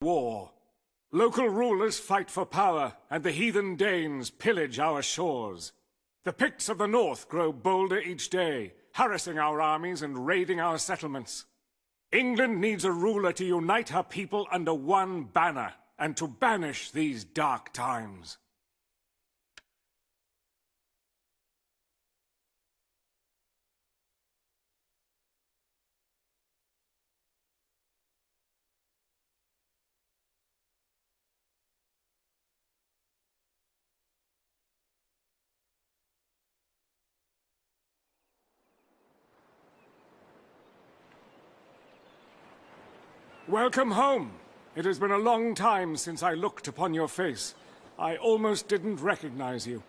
War. Local rulers fight for power, and the heathen Danes pillage our shores. The Picts of the north grow bolder each day, harassing our armies and raiding our settlements. England needs a ruler to unite her people under one banner, and to banish these dark times. Welcome home. It has been a long time since I looked upon your face. I almost didn't recognize you.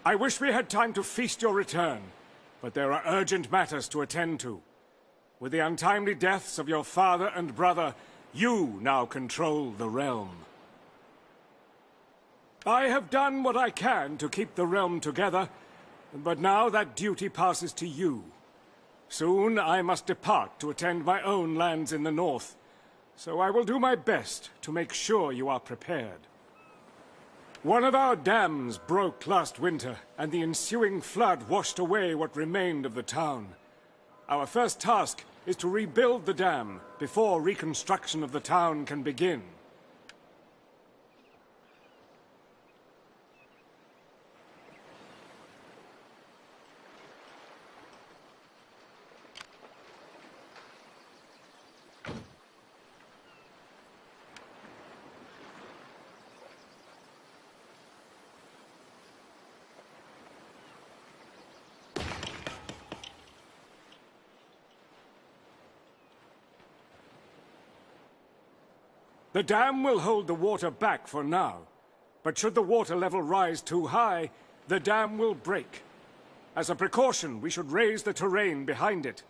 I wish we had time to feast your return, but there are urgent matters to attend to. With the untimely deaths of your father and brother, you now control the realm. I have done what I can to keep the realm together, but now that duty passes to you. Soon I must depart to attend my own lands in the north, so I will do my best to make sure you are prepared. One of our dams broke last winter, and the ensuing flood washed away what remained of the town. Our first task is to rebuild the dam before reconstruction of the town can begin. The dam will hold the water back for now, but should the water level rise too high, the dam will break. As a precaution, we should raise the terrain behind it.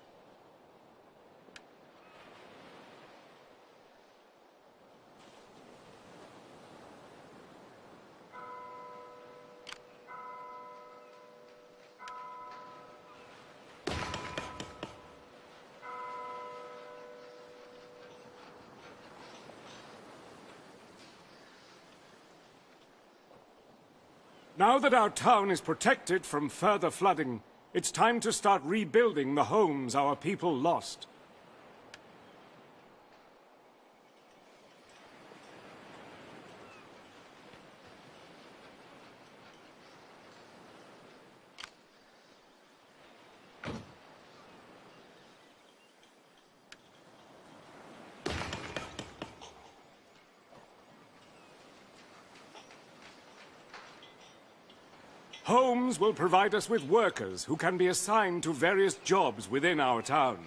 Now that our town is protected from further flooding, it's time to start rebuilding the homes our people lost. Homes will provide us with workers who can be assigned to various jobs within our town.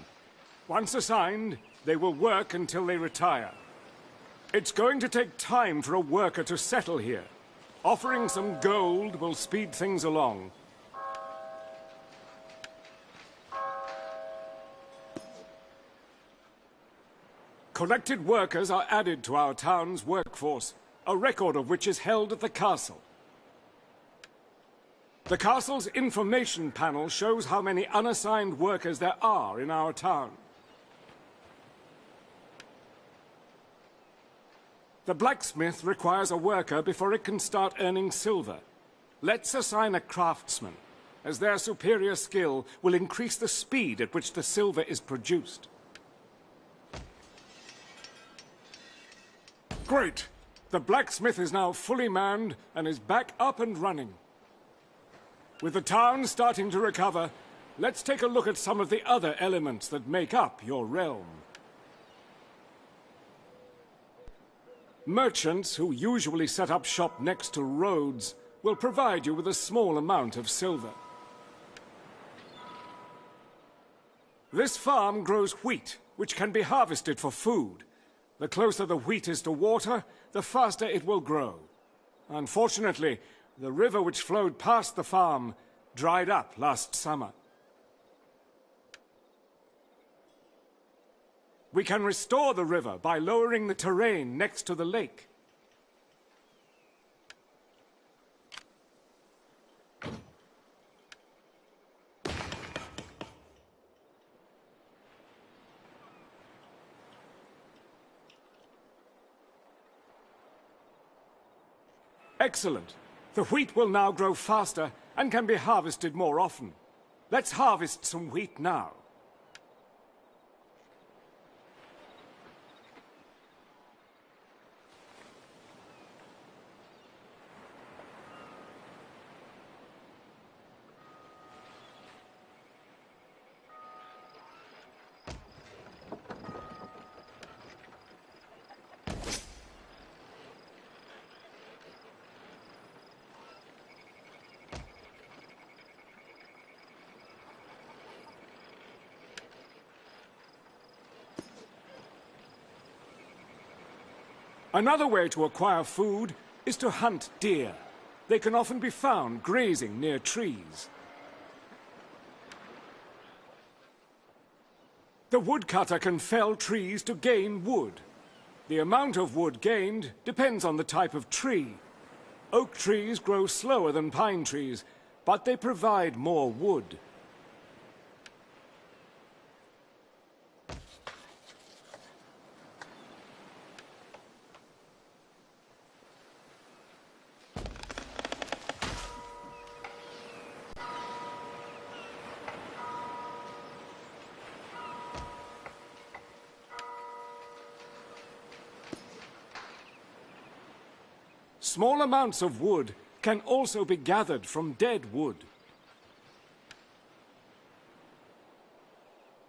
Once assigned, they will work until they retire. It's going to take time for a worker to settle here. Offering some gold will speed things along. Collected workers are added to our town's workforce, a record of which is held at the castle. The castle's information panel shows how many unassigned workers there are in our town. The blacksmith requires a worker before it can start earning silver. Let's assign a craftsman, as their superior skill will increase the speed at which the silver is produced. Great! The blacksmith is now fully manned and is back up and running. With the town starting to recover, let's take a look at some of the other elements that make up your realm. Merchants who usually set up shop next to roads will provide you with a small amount of silver. This farm grows wheat, which can be harvested for food. The closer the wheat is to water, the faster it will grow. Unfortunately, the river which flowed past the farm dried up last summer. We can restore the river by lowering the terrain next to the lake. Excellent. The wheat will now grow faster and can be harvested more often. Let's harvest some wheat now. Another way to acquire food is to hunt deer. They can often be found grazing near trees. The woodcutter can fell trees to gain wood. The amount of wood gained depends on the type of tree. Oak trees grow slower than pine trees, but they provide more wood. Small amounts of wood can also be gathered from dead wood.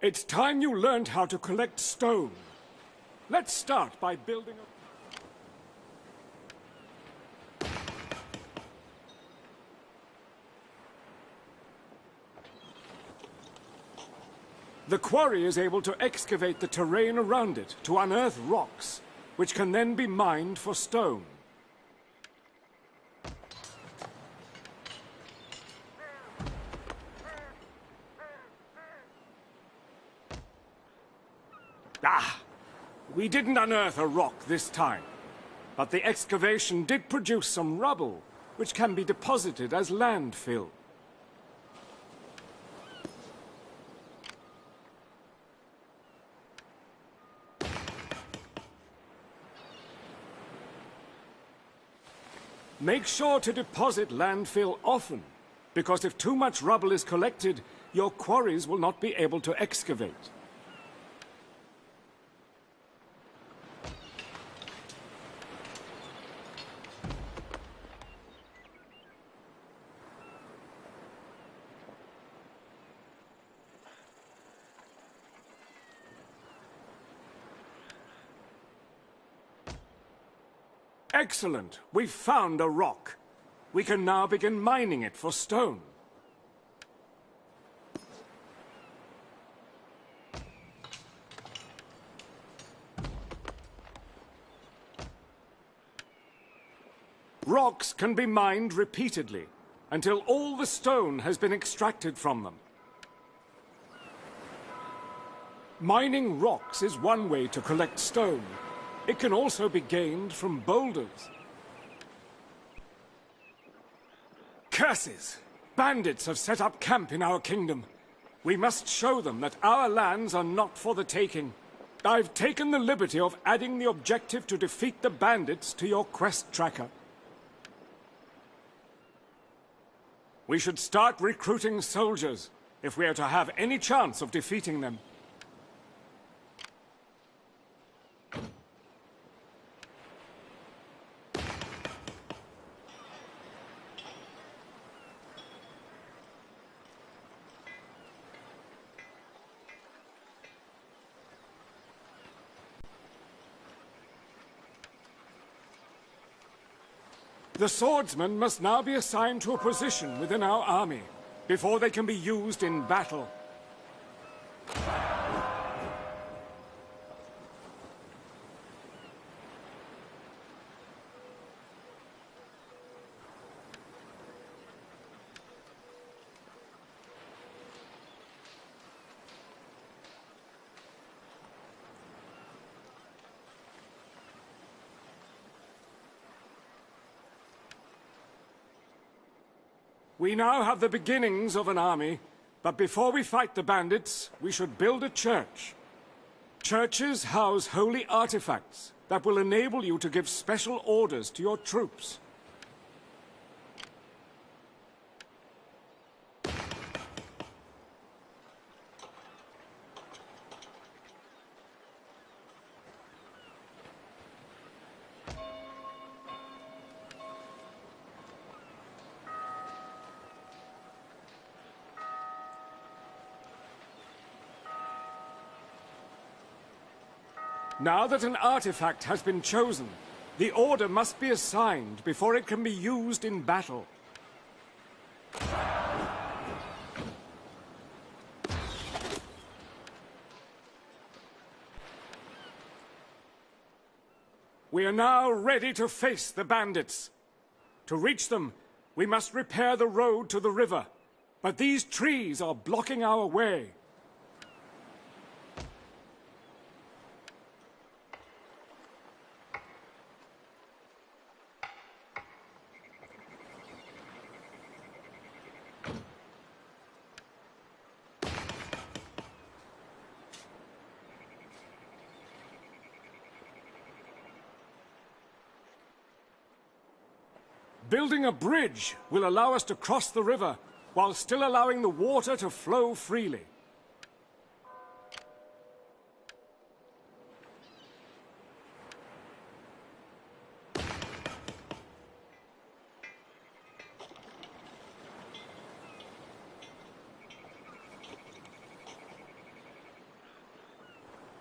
It's time you learned how to collect stone. Let's start by building a... The quarry is able to excavate the terrain around it to unearth rocks, which can then be mined for stone. We didn't unearth a rock this time, but the excavation did produce some rubble, which can be deposited as landfill. Make sure to deposit landfill often, because if too much rubble is collected, your quarries will not be able to excavate. Excellent! We've found a rock. we can now begin mining it for stone. Rocks can be mined repeatedly until all the stone has been extracted from them. Mining rocks is one way to collect stone. It can also be gained from boulders. Curses! Bandits have set up camp in our kingdom. We must show them that our lands are not for the taking. I've taken the liberty of adding the objective to defeat the bandits to your quest tracker. We should start recruiting soldiers if we are to have any chance of defeating them. The swordsmen must now be assigned to a position within our army, before they can be used in battle. We now have the beginnings of an army, but before we fight the bandits, we should build a church. Churches house holy artifacts that will enable you to give special orders to your troops. Now that an artifact has been chosen, the order must be assigned before it can be used in battle. We are now ready to face the bandits. To reach them, we must repair the road to the river, but these trees are blocking our way. Building a bridge will allow us to cross the river, while still allowing the water to flow freely.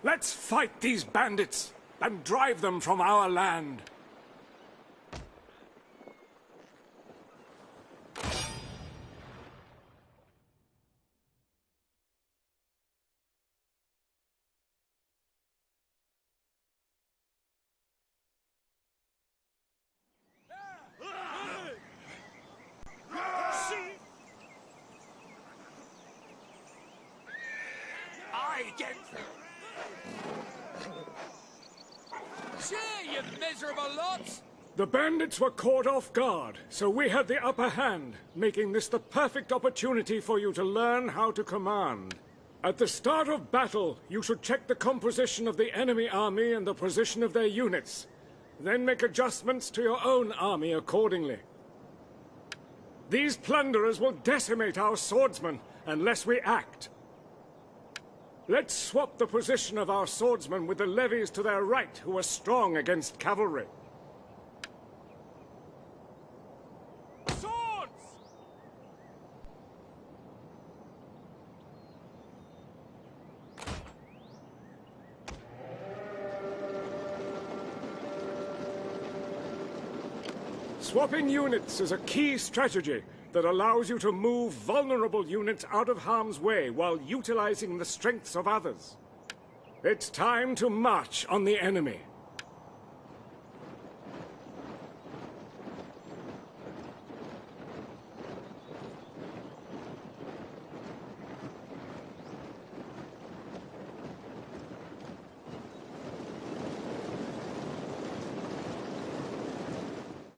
Let's fight these bandits and drive them from our land. You miserable lots! The bandits were caught off guard, so we had the upper hand, making this the perfect opportunity for you to learn how to command. At the start of battle, you should check the composition of the enemy army and the position of their units. Then make adjustments to your own army accordingly. These plunderers will decimate our swordsmen unless we act. Let's swap the position of our swordsmen with the levies to their right, who are strong against cavalry. Swords! Swapping units is a key strategy that allows you to move vulnerable units out of harm's way while utilizing the strengths of others. It's time to march on the enemy.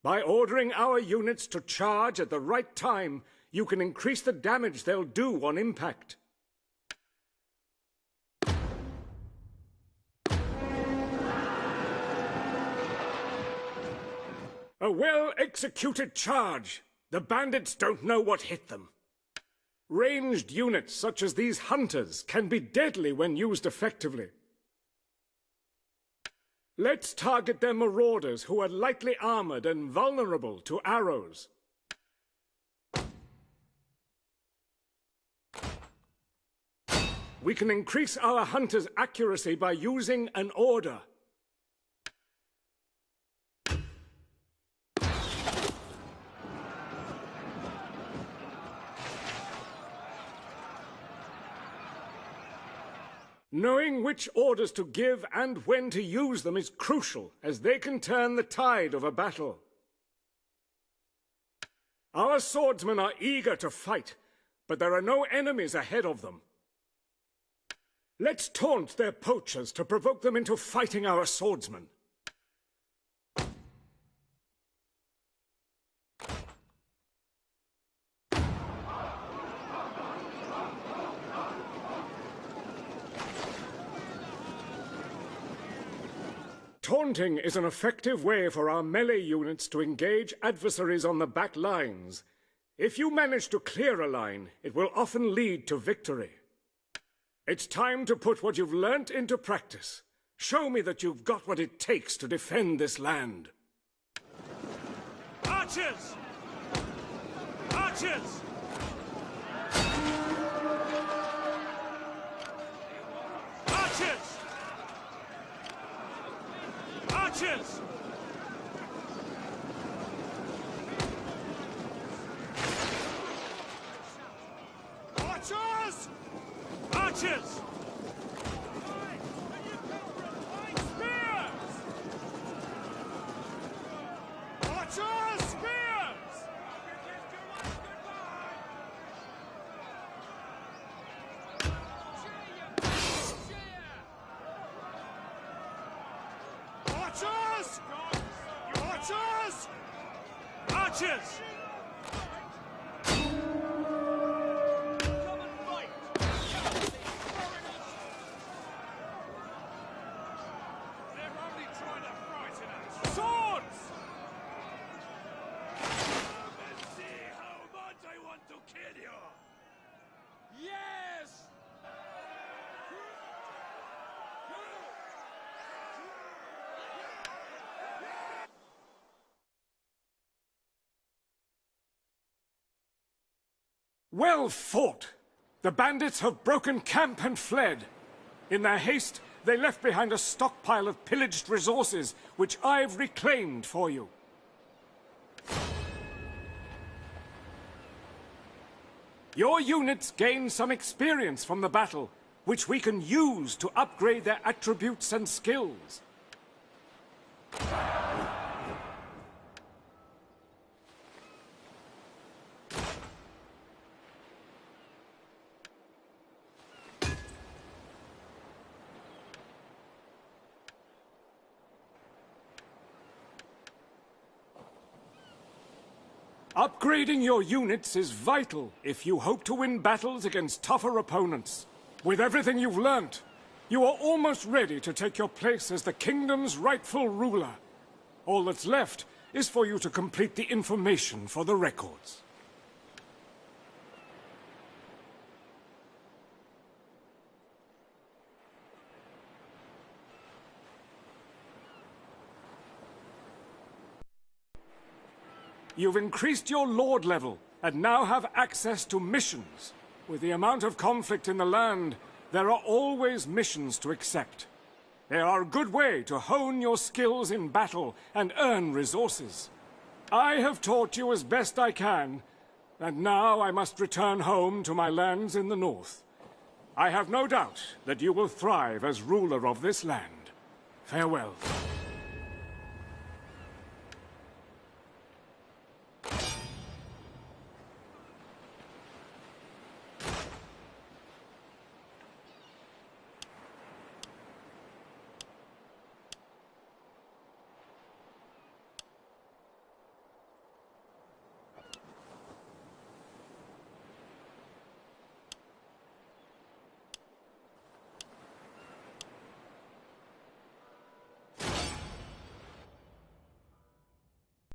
By ordering our units to charge at the right time, you can increase the damage they'll do on impact. A well-executed charge. The bandits don't know what hit them. Ranged units such as these hunters can be deadly when used effectively. Let's target their marauders who are lightly armored and vulnerable to arrows. We can increase our hunters' accuracy by using an order. Knowing which orders to give and when to use them is crucial, as they can turn the tide of a battle. Our swordsmen are eager to fight, but there are no enemies ahead of them. Let's taunt their poachers to provoke them into fighting our swordsmen. Taunting is an effective way for our melee units to engage adversaries on the back lines. If you manage to clear a line, it will often lead to victory. It's time to put what you've learnt into practice. Show me that you've got what it takes to defend this land. Archers! Archers! Archers! Archers! Archers! Archers! Spears! Archers! Spears! Archers! Archers! Archers! Yes! Well fought! The bandits have broken camp and fled. In their haste, they left behind a stockpile of pillaged resources, which I've reclaimed for you. Your units gain some experience from the battle, which we can use to upgrade their attributes and skills. Upgrading your units is vital if you hope to win battles against tougher opponents. With everything you've learnt, you are almost ready to take your place as the kingdom's rightful ruler. All that's left is for you to complete the information for the records. You've increased your lord level and now have access to missions. With the amount of conflict in the land, there are always missions to accept. They are a good way to hone your skills in battle and earn resources. I have taught you as best I can, and now I must return home to my lands in the north. I have no doubt that you will thrive as ruler of this land. Farewell.